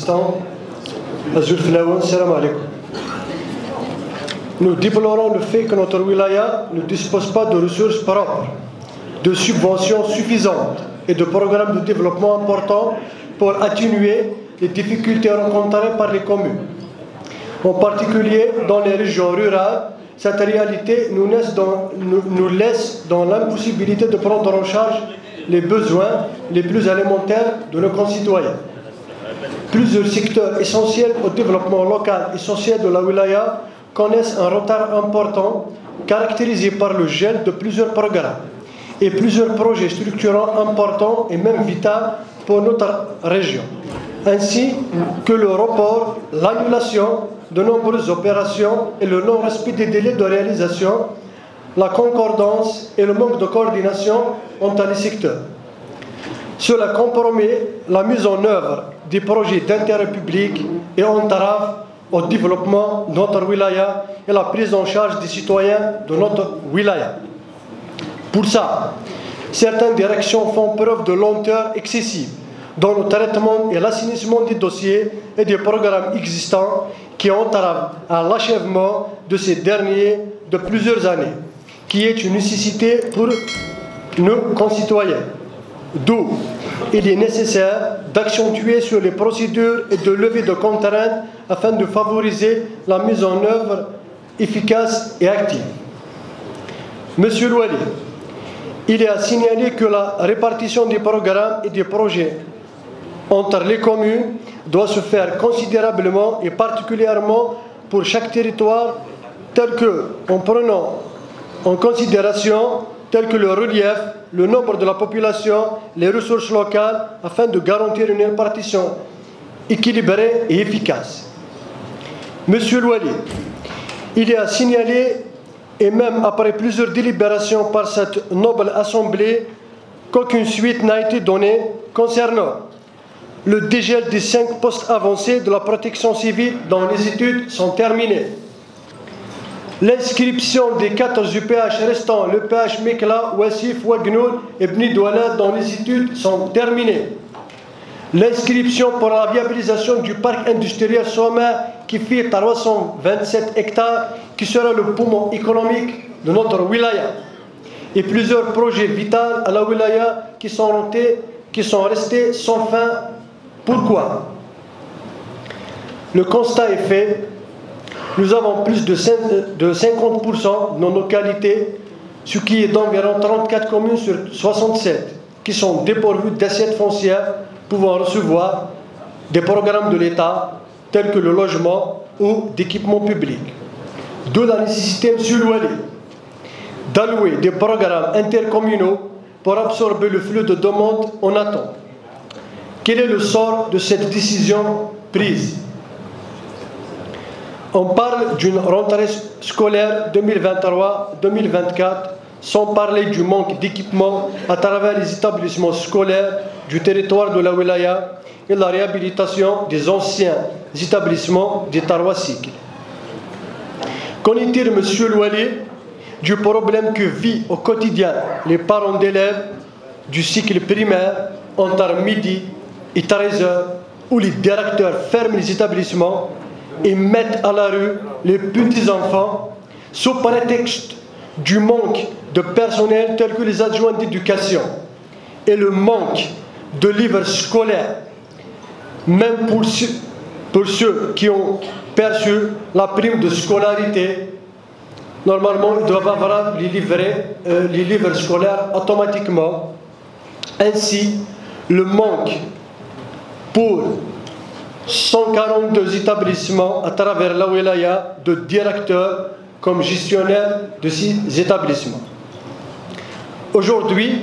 Président. Salam alaikum. Nous déplorons le fait que notre wilaya ne dispose pas de ressources propres, de subventions suffisantes et de programmes de développement importants pour atténuer les difficultés rencontrées par les communes. En particulier dans les régions rurales, cette réalité nous laisse dans l'impossibilité de prendre en charge les besoins les plus élémentaires de nos concitoyens. Plusieurs secteurs essentiels au développement local et social de la wilaya connaissent un retard important, caractérisé par le gel de plusieurs programmes et plusieurs projets structurants importants et même vitaux pour notre région, ainsi que le report, l'annulation de nombreuses opérations et le non-respect des délais de réalisation, la concordance et le manque de coordination entre les secteurs. Cela compromet la mise en œuvre des projets d'intérêt public et entrave au développement de notre wilaya et la prise en charge des citoyens de notre wilaya. Pour ça, certaines directions font preuve de lenteur excessive dans le traitement et l'assainissement des dossiers et des programmes existants qui entravent à l'achèvement de ces derniers de plusieurs années, qui est une nécessité pour nos concitoyens. D'où il est nécessaire d'accentuer sur les procédures et de lever de contraintes afin de favoriser la mise en œuvre efficace et active. Monsieur Louali, il est à signaler que la répartition des programmes et des projets entre les communes doit se faire considérablement et particulièrement pour chaque territoire, tel que, en prenant en considération tel que le relief, le nombre de la population, les ressources locales, afin de garantir une répartition équilibrée et efficace. Monsieur Louali, il est à signaler, et même après plusieurs délibérations par cette noble assemblée, qu'aucune suite n'a été donnée concernant le dégel des 5 postes avancés de la protection civile dont les études sont terminées. L'inscription des 14 UPH restants, le PH Mekla, Wassif, Wagnoul et Bni Douala dont les études sont terminées. L'inscription pour la viabilisation du parc industriel Soma qui fait 327 hectares, qui sera le poumon économique de notre wilaya. Et plusieurs projets vitaux à la wilaya qui sont restés sans fin. Pourquoi? Le constat est fait. Nous avons plus de 50% de nos localités, ce qui est d'environ 34 communes sur 67, qui sont dépourvues d'assiettes foncières pouvant recevoir des programmes de l'État, tels que le logement ou d'équipements publics. D'où la nécessité, M. Louali, d'allouer des programmes intercommunaux pour absorber le flux de demandes en attente. Quel est le sort de cette décision prise? On parle d'une rentrée scolaire 2023-2024 sans parler du manque d'équipement à travers les établissements scolaires du territoire de la wilaya et la réhabilitation des anciens établissements des Tarwa cycles. Qu'en est-il, M. Louali, du problème que vit au quotidien les parents d'élèves du cycle primaire entre midi et 13h où les directeurs ferment les établissements et mettent à la rue les petits-enfants sous prétexte du manque de personnel tel que les adjoints d'éducation et le manque de livres scolaires, même pour ceux qui ont perçu la prime de scolarité. Normalement, ils doivent avoir les livres scolaires automatiquement. Ainsi, le manque pour 142 établissements à travers la wilaya de directeurs comme gestionnaires de ces établissements. Aujourd'hui,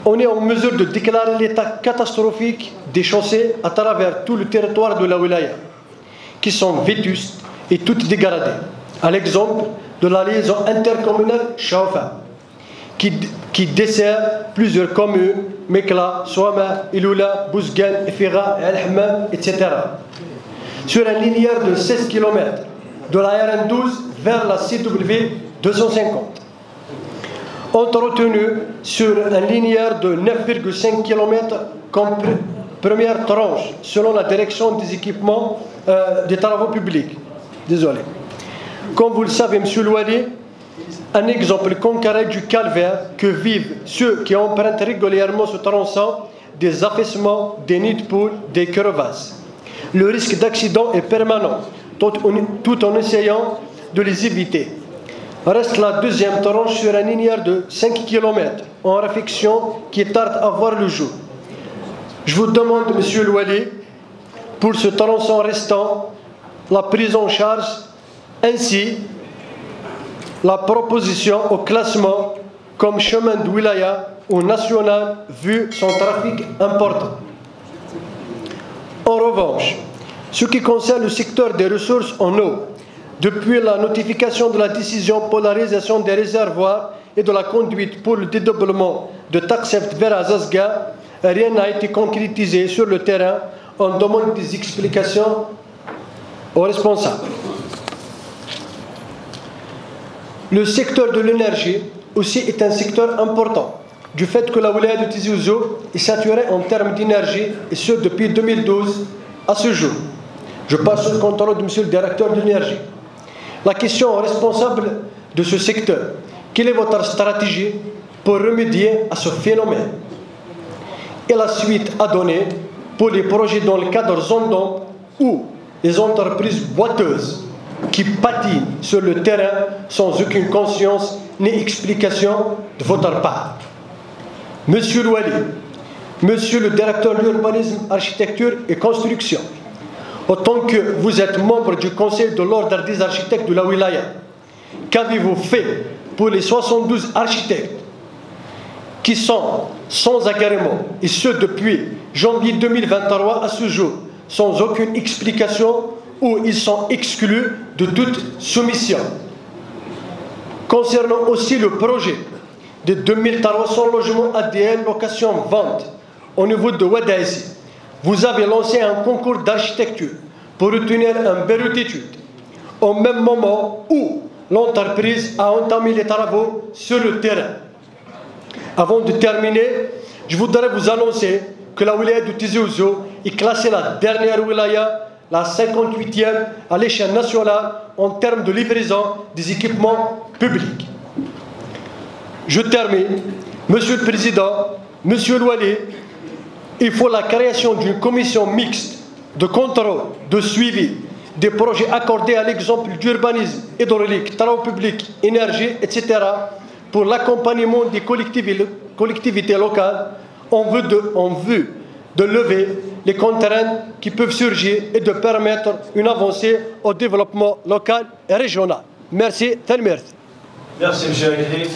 on est en mesure de déclarer l'état catastrophique des chaussées à travers tout le territoire de la wilaya, qui sont vétustes et toutes dégradées. À l'exemple de la liaison intercommunale Chaoufa, qui dessert plusieurs communes, Mekla, Souama, Iloula, Bouzgan, Efira, El-Hammam, etc. Sur un linéaire de 16 km, de la RN12 vers la CW 250. Entretenu sur un linéaire de 9,5 km première tranche selon la direction des équipements des travaux publics. Désolé. Comme vous le savez, Monsieur Louali, un exemple concret du calvaire que vivent ceux qui empruntent régulièrement ce tronçon, des affaissements, des nids de poules, des crevasses. Le risque d'accident est permanent, tout en essayant de les éviter. Reste la deuxième tranche sur un linéaire de 5 km en réfection qui tarde à voir le jour. Je vous demande, Monsieur Louali, pour ce tronçon restant, la prise en charge ainsi la proposition au classement comme chemin de wilaya ou national vu son trafic important. En revanche, ce qui concerne le secteur des ressources en eau, depuis la notification de la décision pour la réalisation des réservoirs et de la conduite pour le dédoublement de Takseft vers Azazga, rien n'a été concrétisé sur le terrain. On demande des explications aux responsables. Le secteur de l'énergie aussi est un secteur important, du fait que la wilaya de Tizi Ouzou est saturée en termes d'énergie, et ce depuis 2012 à ce jour. Je passe sous le contrôle de Monsieur le directeur de l'énergie. La question aux responsables de ce secteur: quelle est votre stratégie pour remédier à ce phénomène? Et la suite à donner pour les projets dans le cadre zone d'ombre ou les entreprises boiteuses qui patinent sur le terrain sans aucune conscience ni explication de votre part. Monsieur Louali, Monsieur le directeur de l'urbanisme, architecture et construction, autant que vous êtes membre du Conseil de l'ordre des architectes de la wilaya, qu'avez-vous fait pour les 72 architectes qui sont sans agrément, et ce depuis janvier 2023 à ce jour, sans aucune explication, où ils sont exclus de toute soumission? Concernant aussi le projet de 2300 logements ADN location-vente au niveau de Ouaddaïsi, vous avez lancé un concours d'architecture pour retenir un bureau d'études, au même moment où l'entreprise a entamé les travaux sur le terrain. Avant de terminer, je voudrais vous annoncer que la wilaya de Tizi Ouzou est classée la dernière wilaya, la 58e à l'échelle nationale en termes de livraison des équipements publics. Je termine. Monsieur le Président, Monsieur Louali, il faut la création d'une commission mixte de contrôle, de suivi des projets accordés à l'exemple d'urbanisme, hydraulique, travaux publics, énergie, etc. pour l'accompagnement des collectivités locales en vue de lever les contraintes qui peuvent surgir et de permettre une avancée au développement local et régional. Merci. Merci, M. Agri.